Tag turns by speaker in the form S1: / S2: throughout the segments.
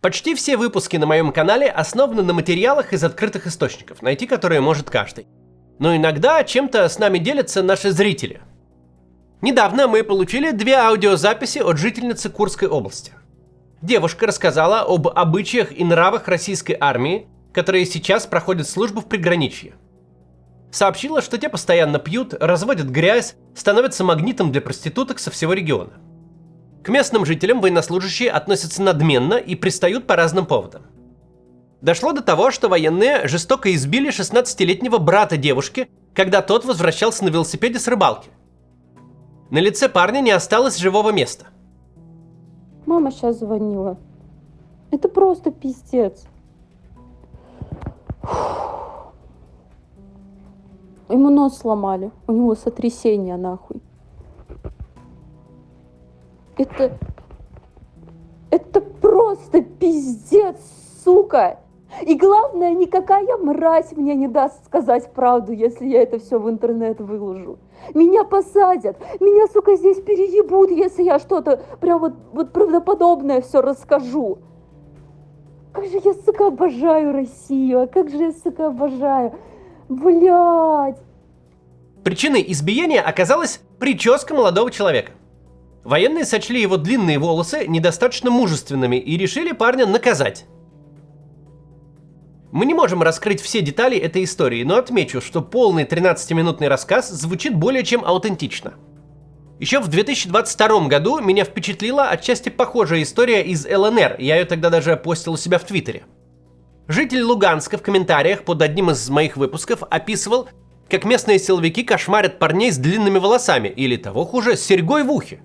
S1: Почти все выпуски на моем канале основаны на материалах из открытых источников, найти которые может каждый. Но иногда чем-то с нами делятся наши зрители. Недавно мы получили 2 аудиозаписи от жительницы Курской области. Девушка рассказала об обычаях и нравах российской армии, которые сейчас проходят службу в приграничье. Сообщила, что те постоянно пьют, разводят грязь, становятся магнитом для проституток со всего региона. К местным жителям военнослужащие относятся надменно и пристают по разным поводам. Дошло до того, что военные жестоко избили 16-летнего брата девушки, когда тот возвращался на велосипеде с рыбалки. На лице парня не осталось живого места.
S2: Мама сейчас звонила. Это просто пиздец. Ему нос сломали. У него сотрясение нахуй. Это просто пиздец, сука. И главное, никакая мразь мне не даст сказать правду, если я это все в интернет выложу. Меня посадят, меня, сука, здесь переебут, если я что-то прям вот правдоподобное все расскажу. Как же я, сука, обожаю Россию, а как же я, сука, обожаю. Блядь.
S1: Причиной избиения оказалась прическа молодого человека. Военные сочли его длинные волосы недостаточно мужественными и решили парня наказать. Мы не можем раскрыть все детали этой истории, но отмечу, что полный 13-минутный рассказ звучит более чем аутентично. Еще в 2022 году меня впечатлила отчасти похожая история из ЛНР, я ее тогда даже постил у себя в Твиттере. Житель Луганска в комментариях под одним из моих выпусков описывал, как местные силовики кошмарят парней с длинными волосами, или того хуже, с серьгой в ухе.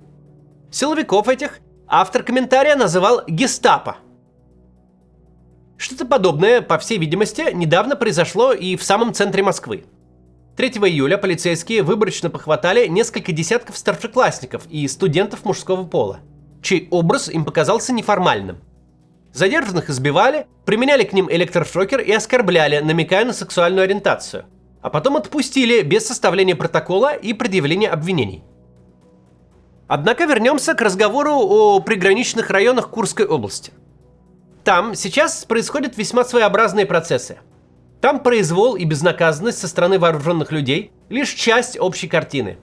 S1: Силовиков этих автор комментария называл гестапо. Что-то подобное, по всей видимости, недавно произошло и в самом центре Москвы. 3 июля полицейские выборочно похватали несколько десятков старшеклассников и студентов мужского пола, чей образ им показался неформальным. Задержанных избивали, применяли к ним электрошокер и оскорбляли, намекая на сексуальную ориентацию, а потом отпустили без составления протокола и предъявления обвинений. Однако вернемся к разговору о приграничных районах Курской области. Там сейчас происходят весьма своеобразные процессы. Там произвол и безнаказанность со стороны вооруженных людей – лишь часть общей картины.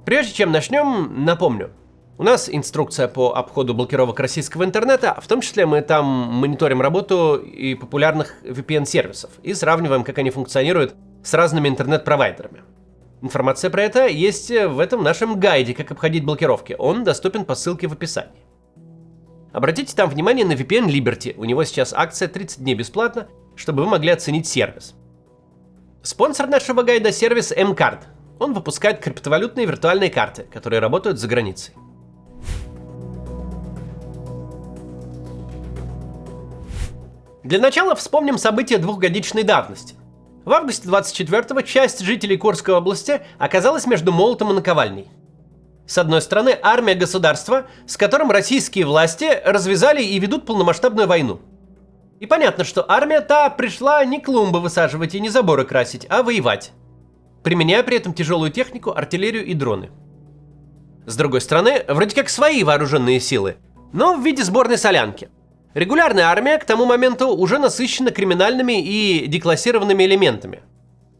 S1: Прежде чем начнем, напомню. У нас инструкция по обходу блокировок российского интернета, в том числе мы там мониторим работу и популярных VPN-сервисов и сравниваем, как они функционируют с разными интернет-провайдерами. Информация про это есть в этом нашем гайде «Как обходить блокировки». Он доступен по ссылке в описании. Обратите там внимание на VPN Liberty. У него сейчас акция 30 дней бесплатно, чтобы вы могли оценить сервис. Спонсор нашего гайда – сервис M-Card. Он выпускает криптовалютные виртуальные карты, которые работают за границей. Для начала вспомним события двухгодичной давности. В августе 24-го часть жителей Курской области оказалась между молотом и наковальней. С одной стороны, армия государства, с которым российские власти развязали и ведут полномасштабную войну. И понятно, что армия та пришла не клумбы высаживать и не заборы красить, а воевать, применяя при этом тяжелую технику, артиллерию и дроны. С другой стороны, вроде как свои вооруженные силы, но в виде сборной солянки. Регулярная армия к тому моменту уже насыщена криминальными и деклассированными элементами.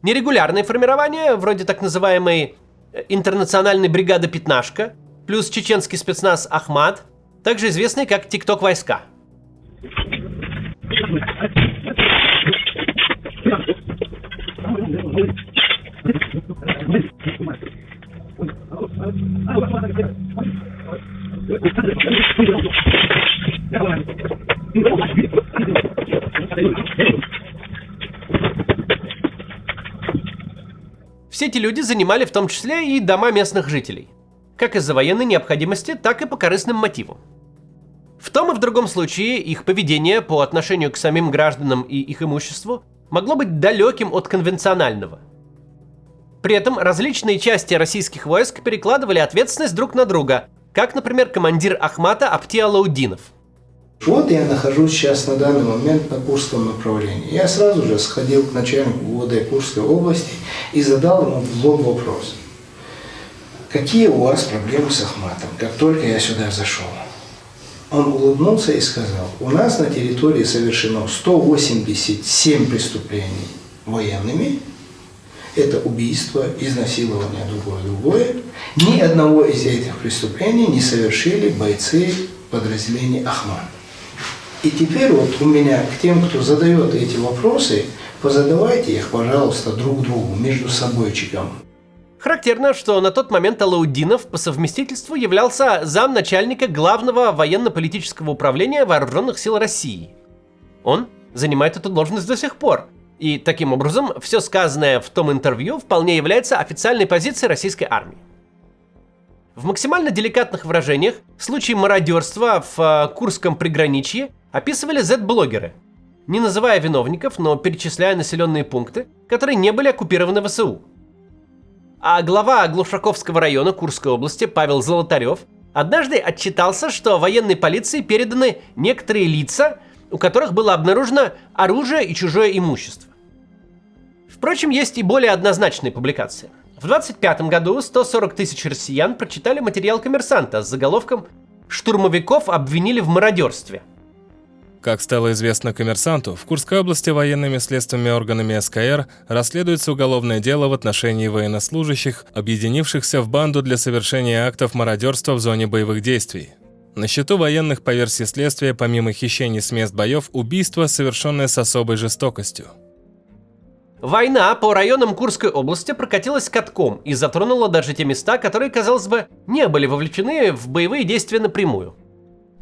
S1: Нерегулярные формирования, вроде так называемой интернациональной бригады «Пятнашка», плюс чеченский спецназ «Ахмат», также известный как «Тикток-войска». Все эти люди занимали в том числе и дома местных жителей, как из-за военной необходимости, так и по корыстным мотивам. В том и в другом случае их поведение по отношению к самим гражданам и их имуществу могло быть далеким от конвенционального. При этом различные части российских войск перекладывали ответственность друг на друга, как, например, командир Ахмата Апти Алаудинов.
S3: Вот я нахожусь сейчас на данный момент на Курском направлении. Я сразу же сходил к начальнику УВД Курской области и задал ему в лоб вопрос. Какие у вас проблемы с Ахматом, как только я сюда зашел? Он улыбнулся и сказал: у нас на территории совершено 187 преступлений военными. Это убийство, изнасилование, другое. Ни одного из этих преступлений не совершили бойцы подразделения Ахмад. И теперь вот у меня к тем, кто задает эти вопросы, позадавайте их, пожалуйста, друг другу, между собойчиком.
S1: Характерно, что на тот момент Алаудинов по совместительству являлся замначальника Главного военно-политического управления Вооруженных сил России. Он занимает эту должность до сих пор, и таким образом все сказанное в том интервью вполне является официальной позицией российской армии. В максимально деликатных выражениях случаи мародерства в Курском приграничье описывали Z-блогеры, не называя виновников, но перечисляя населенные пункты, которые не были оккупированы ВСУ. А глава Глушаковского района Курской области Павел Золотарев однажды отчитался, что военной полиции переданы некоторые лица, у которых было обнаружено оружие и чужое имущество. Впрочем, есть и более однозначные публикации. В 1925 году 140 тысяч россиян прочитали материал «Коммерсанта» с заголовком «Штурмовиков обвинили в мародерстве».
S4: Как стало известно «Коммерсанту», в Курской области военными следственными органами СКР расследуется уголовное дело в отношении военнослужащих, объединившихся в банду для совершения актов мародерства в зоне боевых действий. На счету военных, по версии следствия, помимо хищений с мест боев, убийство, совершенное с особой жестокостью.
S1: Война по районам Курской области прокатилась катком и затронула даже те места, которые, казалось бы, не были вовлечены в боевые действия напрямую.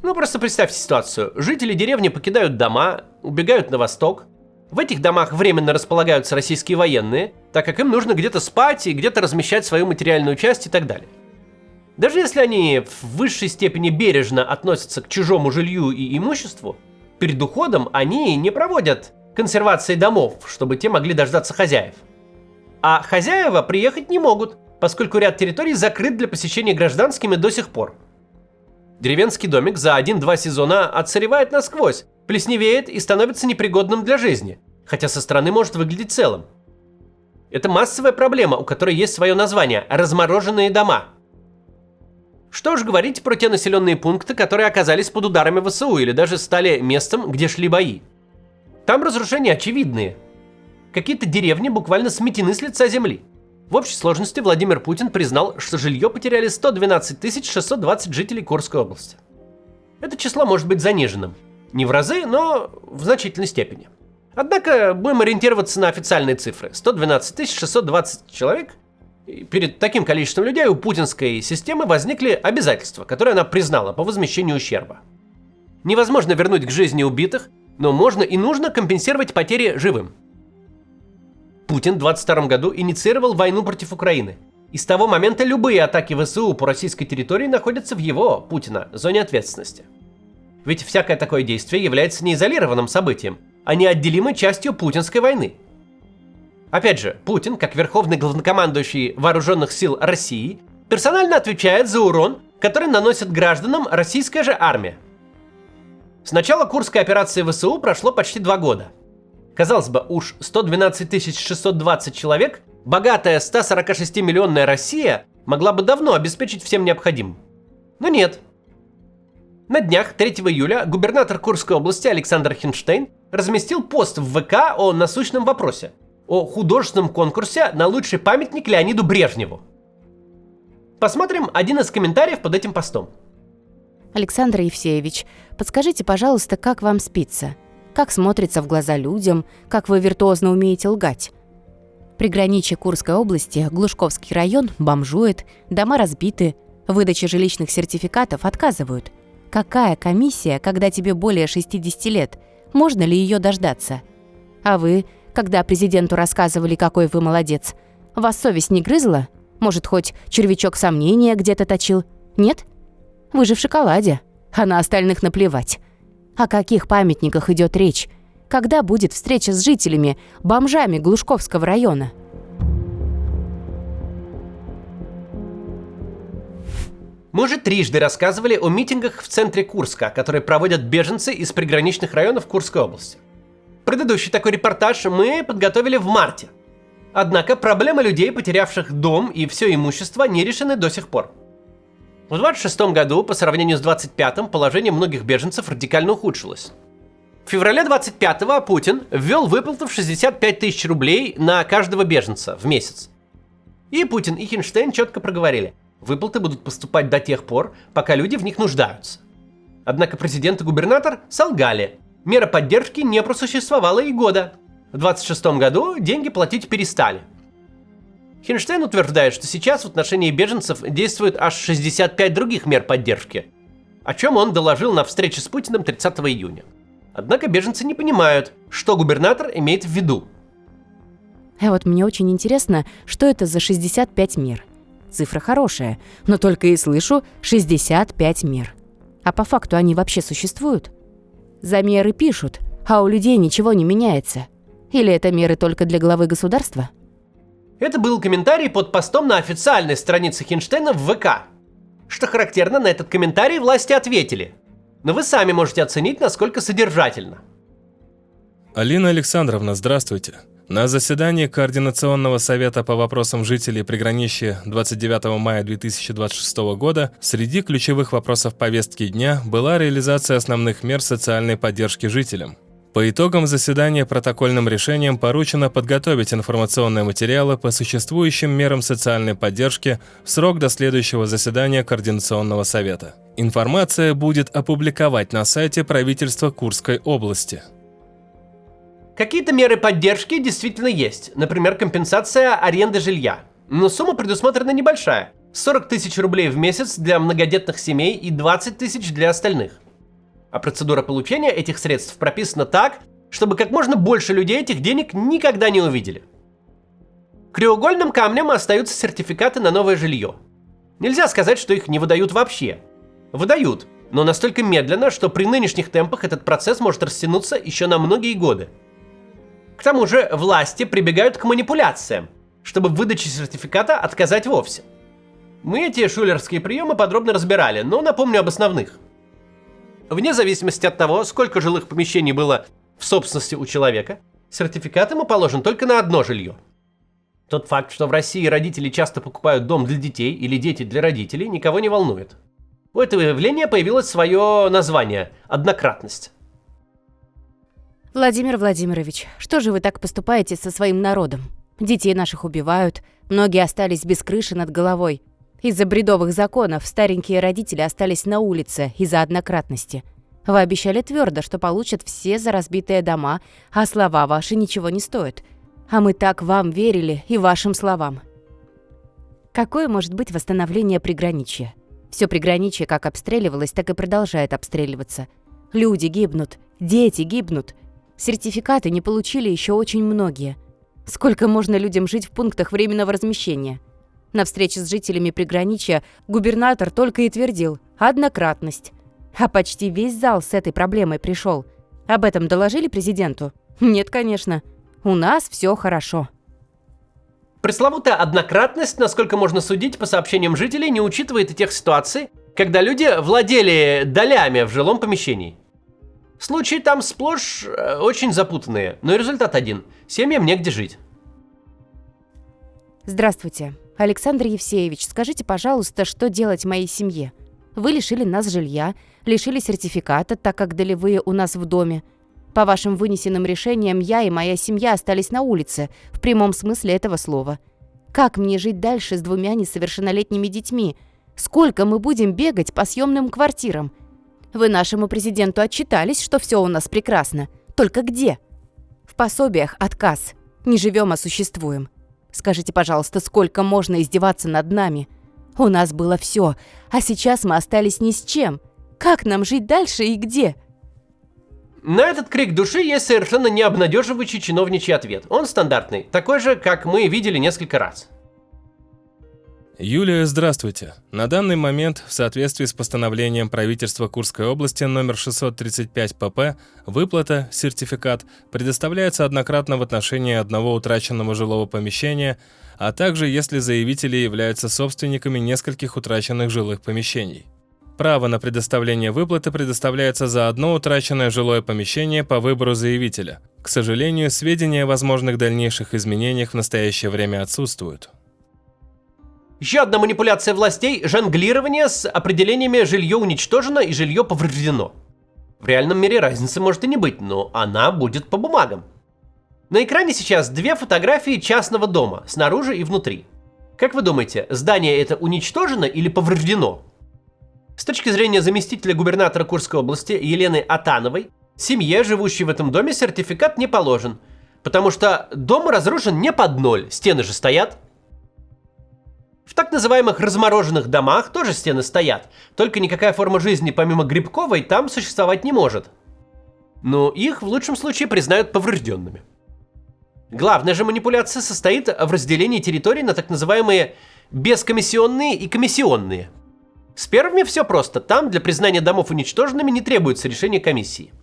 S1: Ну, просто представьте ситуацию. Жители деревни покидают дома, убегают на восток. В этих домах временно располагаются российские военные, так как им нужно где-то спать и где-то размещать свою материальную часть и так далее. Даже если они в высшей степени бережно относятся к чужому жилью и имуществу, перед уходом они не проводят консервации домов, чтобы те могли дождаться хозяев. А хозяева приехать не могут, поскольку ряд территорий закрыт для посещения гражданскими до сих пор. Деревенский домик за 1-2 сезона отсыревает насквозь, плесневеет и становится непригодным для жизни, хотя со стороны может выглядеть целым. Это массовая проблема, у которой есть свое название – размороженные дома. Что уж говорить про те населенные пункты, которые оказались под ударами ВСУ или даже стали местом, где шли бои. Там разрушения очевидные. Какие-то деревни буквально сметены с лица земли. В общей сложности Владимир Путин признал, что жилье потеряли 112 620 жителей Курской области. Это число может быть заниженным. Не в разы, но в значительной степени. Однако будем ориентироваться на официальные цифры. 112 620 человек. И перед таким количеством людей у путинской системы возникли обязательства, которые она признала по возмещению ущерба. Невозможно вернуть к жизни убитых, но можно и нужно компенсировать потери живым. Путин в 2022 году инициировал войну против Украины. И с того момента любые атаки ВСУ по российской территории находятся в его, Путина, зоне ответственности. Ведь всякое такое действие является не изолированным событием, а неотделимой частью путинской войны. Опять же, Путин, как верховный главнокомандующий Вооруженных сил России, персонально отвечает за урон, который наносит гражданам российская же армия. С начала Курской операции ВСУ прошло почти 2 года. Казалось бы, уж 112 620 человек, богатая 146-миллионная Россия могла бы давно обеспечить всем необходимым. Но нет. На днях, 3 июля, губернатор Курской области Александр Хинштейн разместил пост в ВК о насущном вопросе – о художественном конкурсе на лучший памятник Леониду Брежневу. Посмотрим один из комментариев под этим постом.
S5: Александр Евсеевич, подскажите, пожалуйста, как вам спится? Как смотрится в глаза людям? Как вы виртуозно умеете лгать? Приграничье Курской области, Глушковский район, бомжует, дома разбиты, выдаче жилищных сертификатов отказывают. Какая комиссия, когда тебе более 60 лет? Можно ли ее дождаться? А вы, когда президенту рассказывали, какой вы молодец, вас совесть не грызла? Может, хоть червячок сомнения где-то точил? Нет? Вы же в шоколаде, а на остальных наплевать. О каких памятниках идет речь? Когда будет встреча с жителями, бомжами Глушковского района?
S1: Мы уже трижды рассказывали о митингах в центре Курска, которые проводят беженцы из приграничных районов Курской области. Предыдущий такой репортаж мы подготовили в марте. Однако проблемы людей, потерявших дом и все имущество, не решены до сих пор. В 26 году, по сравнению с 25-м, положение многих беженцев радикально ухудшилось. В феврале 25-го Путин ввел выплату в 65 тысяч рублей на каждого беженца в месяц. И Путин, и Хинштейн четко проговорили: выплаты будут поступать до тех пор, пока люди в них нуждаются. Однако президент и губернатор солгали. Мера поддержки не просуществовала и года. В 26 году деньги платить перестали. Хинштейн утверждает, что сейчас в отношении беженцев действует аж 65 других мер поддержки, о чем он доложил на встрече с Путиным 30 июня. Однако беженцы не понимают, что губернатор имеет в виду.
S5: А вот мне очень интересно, что это за 65 мер. Цифра хорошая, но только и слышу 65 мер. А по факту они вообще существуют? За меры пишут, а у людей ничего не меняется. Или это меры только для главы государства?
S1: Это был комментарий под постом на официальной странице Хинштейна в ВК. Что характерно, на этот комментарий власти ответили. Но вы сами можете оценить, насколько содержательно.
S4: Алина Александровна, здравствуйте. На заседании Координационного совета по вопросам жителей приграничья 29 мая 2026 года среди ключевых вопросов повестки дня была реализация основных мер социальной поддержки жителям. По итогам заседания протокольным решением поручено подготовить информационные материалы по существующим мерам социальной поддержки в срок до следующего заседания Координационного совета. Информация будет опубликовать на сайте правительства Курской области.
S1: Какие-то меры поддержки действительно есть, например, компенсация аренды жилья. Но сумма предусмотрена небольшая – 40 тысяч рублей в месяц для многодетных семей и 20 тысяч для остальных. А процедура получения этих средств прописана так, чтобы как можно больше людей этих денег никогда не увидели. Краеугольным камнем остаются сертификаты на новое жилье. Нельзя сказать, что их не выдают вообще. Выдают, но настолько медленно, что при нынешних темпах этот процесс может растянуться еще на многие годы. К тому же власти прибегают к манипуляциям, чтобы в выдаче сертификата отказать вовсе. Мы эти шулерские приемы подробно разбирали, но напомню об основных. Вне зависимости от того, сколько жилых помещений было в собственности у человека, сертификат ему положен только на одно жилье. Тот факт, что в России родители часто покупают дом для детей или дети для родителей, никого не волнует. У этого явления появилось свое название – однократность.
S5: Владимир Владимирович, что же вы так поступаете со своим народом? Детей наших убивают, многие остались без крыши над головой. Из-за бредовых законов старенькие родители остались на улице из-за однократности. Вы обещали твердо, что получат все за разбитые дома, а слова ваши ничего не стоят. А мы так вам верили и вашим словам. Какое может быть восстановление приграничья? Все приграничье как обстреливалось, так и продолжает обстреливаться. Люди гибнут, дети гибнут. Сертификаты не получили еще очень многие. Сколько можно людям жить в пунктах временного размещения? На встрече с жителями приграничья губернатор только и твердил «однократность». А почти весь зал с этой проблемой пришел. Об этом доложили президенту? Нет, конечно. У нас все хорошо.
S1: Пресловутая однократность, насколько можно судить по сообщениям жителей, не учитывает и тех ситуаций, когда люди владели долями в жилом помещении. Случаи там сплошь очень запутанные, но и результат один – семьям негде жить.
S5: Здравствуйте. Александр Евсеевич, скажите, пожалуйста, что делать моей семье? Вы лишили нас жилья, лишили сертификата, так как долевые у нас в доме. По вашим вынесенным решениям я и моя семья остались на улице, в прямом смысле этого слова. Как мне жить дальше с 2 несовершеннолетними детьми? Сколько мы будем бегать по съемным квартирам? Вы нашему президенту отчитались, что все у нас прекрасно. Только где? В пособиях отказ. Не живем, а существуем. Скажите, пожалуйста, сколько можно издеваться над нами? У нас было все, а сейчас мы остались ни с чем. Как нам жить дальше и где?
S1: На этот крик души есть совершенно необнадеживающий чиновничий ответ. Он стандартный, такой же, как мы видели несколько раз.
S4: Юлия, здравствуйте. На данный момент, в соответствии с постановлением правительства Курской области номер 635 ПП, выплата, сертификат, предоставляется однократно в отношении одного утраченного жилого помещения, а также если заявители являются собственниками нескольких утраченных жилых помещений. Право на предоставление выплаты предоставляется за одно утраченное жилое помещение по выбору заявителя. К сожалению, сведения о возможных дальнейших изменениях в настоящее время отсутствуют.
S1: Еще одна манипуляция властей – жонглирование с определениями «жилье уничтожено» и «жилье повреждено». В реальном мире разницы может и не быть, но она будет по бумагам. На экране сейчас две фотографии частного дома, снаружи и внутри. Как вы думаете, здание это уничтожено или повреждено? С точки зрения заместителя губернатора Курской области Елены Атановой, семье, живущей в этом доме, сертификат не положен, потому что дом разрушен не под ноль, стены же стоят. В так называемых размороженных домах тоже стены стоят, только никакая форма жизни помимо грибковой там существовать не может. Но их в лучшем случае признают поврежденными. Главная же манипуляция состоит в разделении территорий на так называемые бескомиссионные и комиссионные. С первыми все просто, там для признания домов уничтоженными не требуется решение комиссии.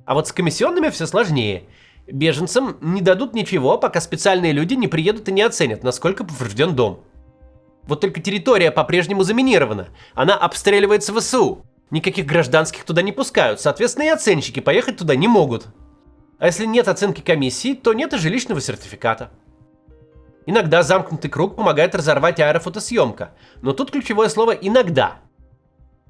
S1: А вот с комиссионными все сложнее. Беженцам не дадут ничего, пока специальные люди не приедут и не оценят, насколько поврежден дом. Вот только территория по-прежнему заминирована, она обстреливается ВСУ. Никаких гражданских туда не пускают, соответственно и оценщики поехать туда не могут. А если нет оценки комиссии, то нет и жилищного сертификата. Иногда замкнутый круг помогает разорвать аэрофотосъемка, но тут ключевое слово «иногда».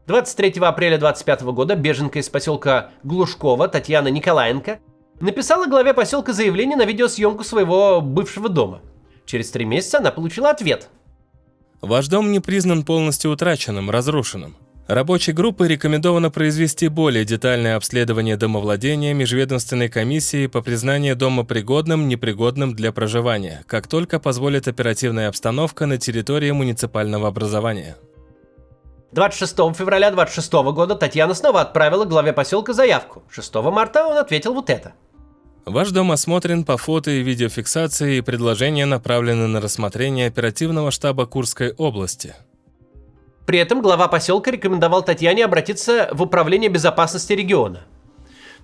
S1: 23 апреля 2025 года беженка из поселка Глушково Татьяна Николаенко написала главе поселка заявление на видеосъемку своего бывшего дома. Через 3 месяца она получила ответ.
S4: Ваш дом не признан полностью утраченным, разрушенным. Рабочей группой рекомендовано произвести более детальное обследование домовладения межведомственной комиссии по признанию дома пригодным, непригодным для проживания, как только позволит оперативная обстановка на территории муниципального образования.
S1: 26 февраля 2026 года Татьяна снова отправила главе поселка заявку. 6 марта он ответил вот это.
S4: Ваш дом осмотрен по фото и видеофиксации, и предложения направлены на рассмотрение оперативного штаба Курской области.
S1: При этом глава поселка рекомендовал Татьяне обратиться в Управление безопасности региона.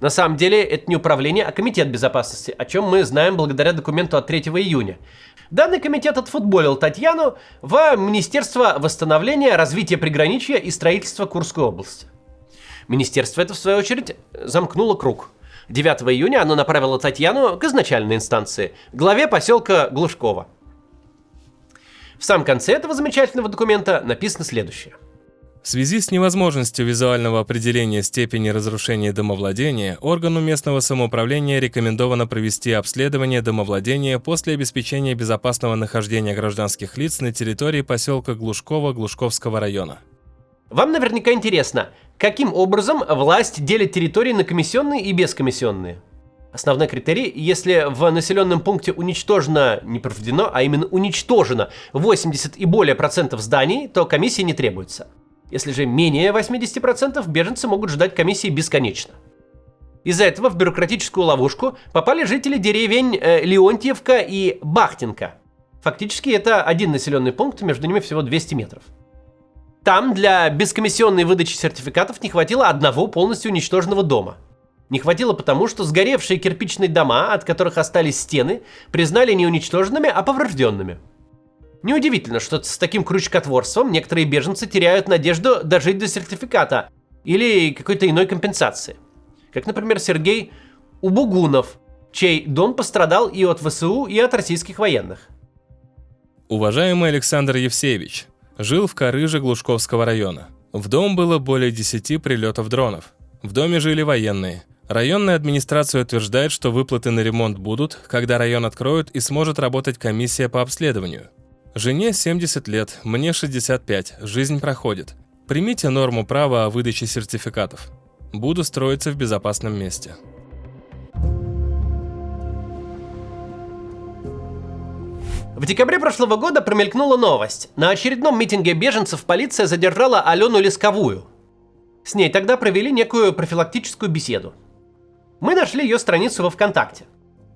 S1: На самом деле это не управление, а комитет безопасности, о чем мы знаем благодаря документу от 3 июня. Данный комитет отфутболил Татьяну в Министерство восстановления, развития приграничья и строительства Курской области. Министерство это, в свою очередь, замкнуло круг. 9 июня оно направило Татьяну к изначальной инстанции, главе поселка Глушково. В самом конце этого замечательного документа написано следующее.
S4: В связи с невозможностью визуального определения степени разрушения домовладения, органу местного самоуправления рекомендовано провести обследование домовладения после обеспечения безопасного нахождения гражданских лиц на территории поселка Глушково Глушковского района.
S1: Вам наверняка интересно, каким образом власть делит территории на комиссионные и бескомиссионные. Основной критерий, если в населенном пункте уничтожено, не повреждено, а именно уничтожено 80 и более процентов зданий, то комиссии не требуется. Если же менее 80%, беженцы могут ждать комиссии бесконечно. Из-за этого в бюрократическую ловушку попали жители деревень Леонтьевка и Бахтинка. Фактически это один населенный пункт, между ними всего 200 метров. Там для бескомиссионной выдачи сертификатов не хватило одного полностью уничтоженного дома. Не хватило потому, что сгоревшие кирпичные дома, от которых остались стены, признали не уничтоженными, а поврежденными. Неудивительно, что с таким крючкотворством некоторые беженцы теряют надежду дожить до сертификата или какой-то иной компенсации. Как, например, Сергей Убугунов, чей дом пострадал и от ВСУ, и от российских военных.
S4: Уважаемый Александр Евсеевич, жил в Карыже Глушковского района. В дом было более 10 прилетов дронов. В доме жили военные. Районная администрация утверждает, что выплаты на ремонт будут, когда район откроют и сможет работать комиссия по обследованию. Жене 70 лет, мне 65, жизнь проходит. Примите норму права о выдаче сертификатов. Буду строиться в безопасном месте.
S1: В декабре прошлого года промелькнула новость. На очередном митинге беженцев полиция задержала Алену Лесковую. С ней тогда провели некую профилактическую беседу. Мы нашли ее страницу во ВКонтакте.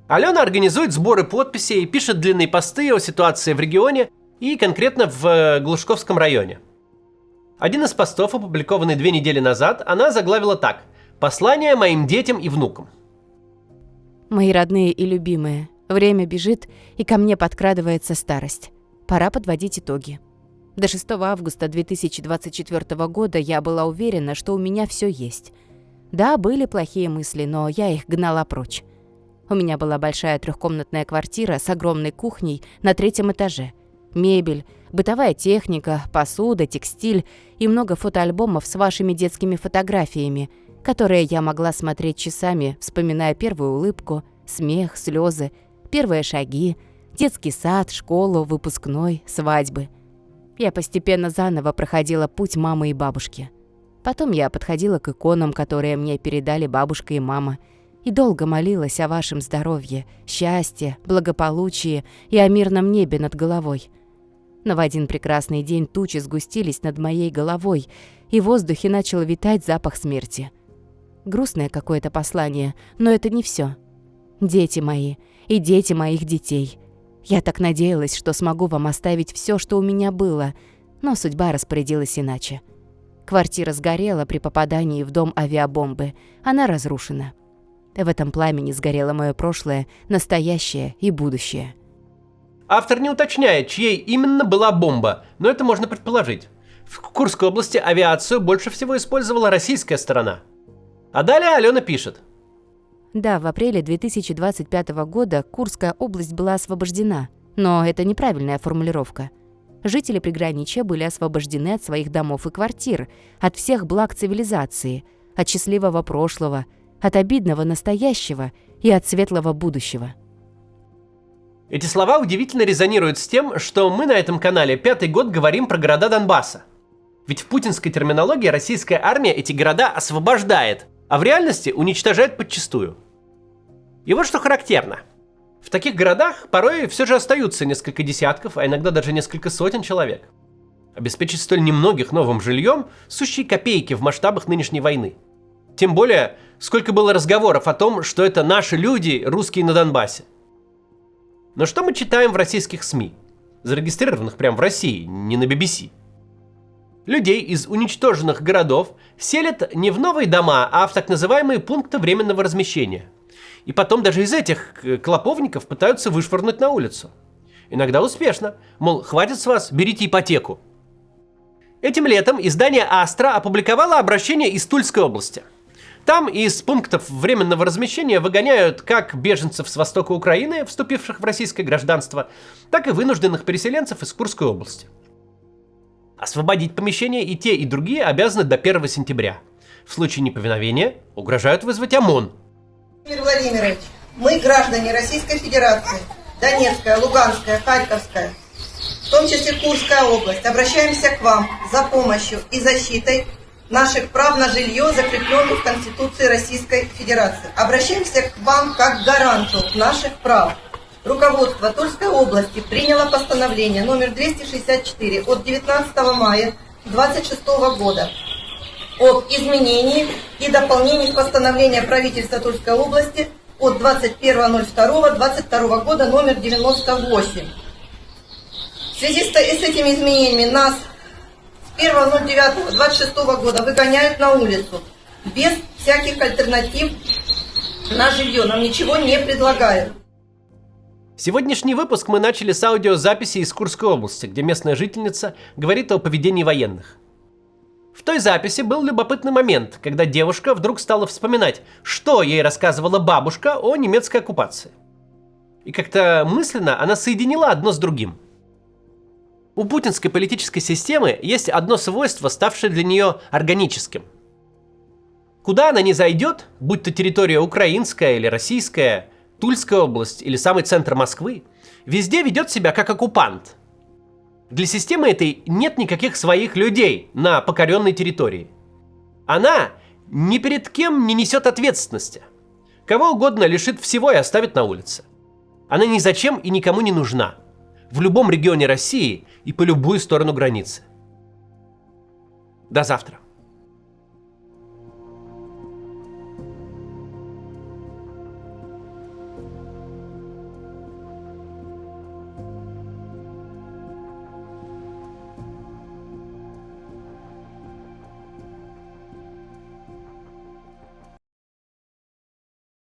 S1: Алена организует сборы подписей, пишет длинные посты о ситуации в регионе и конкретно в Глушковском районе. Один из постов, опубликованный 2 недели назад, она заглавила так: «Послание моим детям и внукам».
S5: Мои родные и любимые, время бежит, и ко мне подкрадывается старость. Пора подводить итоги. До 6 августа 2024 года я была уверена, что у меня все есть. Да, были плохие мысли, но я их гнала прочь. У меня была большая 3-комнатная квартира с огромной кухней на 3-м этаже, мебель, бытовая техника, посуда, текстиль и много фотоальбомов с вашими детскими фотографиями, которые я могла смотреть часами, вспоминая первую улыбку, смех, слезы, первые шаги, детский сад, школу, выпускной, свадьбы. Я постепенно заново проходила путь мамы и бабушки. Потом я подходила к иконам, которые мне передали бабушка и мама, и долго молилась о вашем здоровье, счастье, благополучии и о мирном небе над головой. Но в один прекрасный день тучи сгустились над моей головой, и в воздухе начал витать запах смерти. Грустное какое-то послание, но это не все. Дети мои и дети моих детей. Я так надеялась, что смогу вам оставить все, что у меня было, но судьба распорядилась иначе. Квартира сгорела при попадании в дом авиабомбы. Она разрушена. В этом пламени сгорело мое прошлое, настоящее и будущее.
S1: Автор не уточняет, чьей именно была бомба, но это можно предположить. В Курской области авиацию больше всего использовала российская сторона. А далее Алена пишет.
S5: Да, в апреле 2025 года Курская область была освобождена, но это неправильная формулировка. Жители приграничья были освобождены от своих домов и квартир, от всех благ цивилизации, от счастливого прошлого, от обидного настоящего и от светлого будущего.
S1: Эти слова удивительно резонируют с тем, что мы на этом канале 5-й год говорим про города Донбасса. Ведь в путинской терминологии российская армия эти города освобождает, а в реальности уничтожает подчистую. И вот что характерно. В таких городах порой все же остаются несколько десятков, а иногда даже несколько сотен человек. Обеспечить столь немногих новым жильем – сущие копейки в масштабах нынешней войны. Тем более, сколько было разговоров о том, что это наши люди, русские на Донбассе. Но что мы читаем в российских СМИ, зарегистрированных прямо в России, не на BBC? Людей из уничтоженных городов селят не в новые дома, а в так называемые пункты временного размещения. И потом даже из этих клоповников пытаются вышвырнуть на улицу. Иногда успешно, мол, хватит с вас, берите ипотеку. Этим летом издание «Астра» опубликовало обращение из Тульской области. Там из пунктов временного размещения выгоняют как беженцев с востока Украины, вступивших в российское гражданство, так и вынужденных переселенцев из Курской области. Освободить помещения и те, и другие обязаны до 1 сентября. В случае неповиновения угрожают вызвать ОМОН.
S6: Владимир Владимирович, мы, граждане Российской Федерации, Донецкая, Луганская, Харьковская, в том числе Курская область, обращаемся к вам за помощью и защитой наших прав на жилье, закрепленных в Конституции Российской Федерации. Обращаемся к вам как к гаранту наших прав. Руководство Тульской области приняло постановление номер 264 от 19 мая 2026 года об изменении и дополнении постановления правительства Тульской области от 21.02.22 года номер 98. В связи с этими изменениями нас с 1.09.26 года выгоняют на улицу без всяких альтернатив на жилье. Нам ничего не предлагают.
S1: Сегодняшний выпуск мы начали с аудиозаписи из Курской области, где местная жительница говорит о поведении военных. В той записи был любопытный момент, когда девушка вдруг стала вспоминать, что ей рассказывала бабушка о немецкой оккупации. И как-то мысленно она соединила одно с другим. У путинской политической системы есть одно свойство, ставшее для нее органическим. Куда она ни зайдет, будь то территория украинская или российская, Тульская область или самый центр Москвы, везде ведет себя как оккупант. Для системы этой нет никаких своих людей на покоренной территории. Она ни перед кем не несет ответственности. Кого угодно лишит всего и оставит на улице. Она ни зачем и никому не нужна. В любом регионе России и по любую сторону границы. До завтра.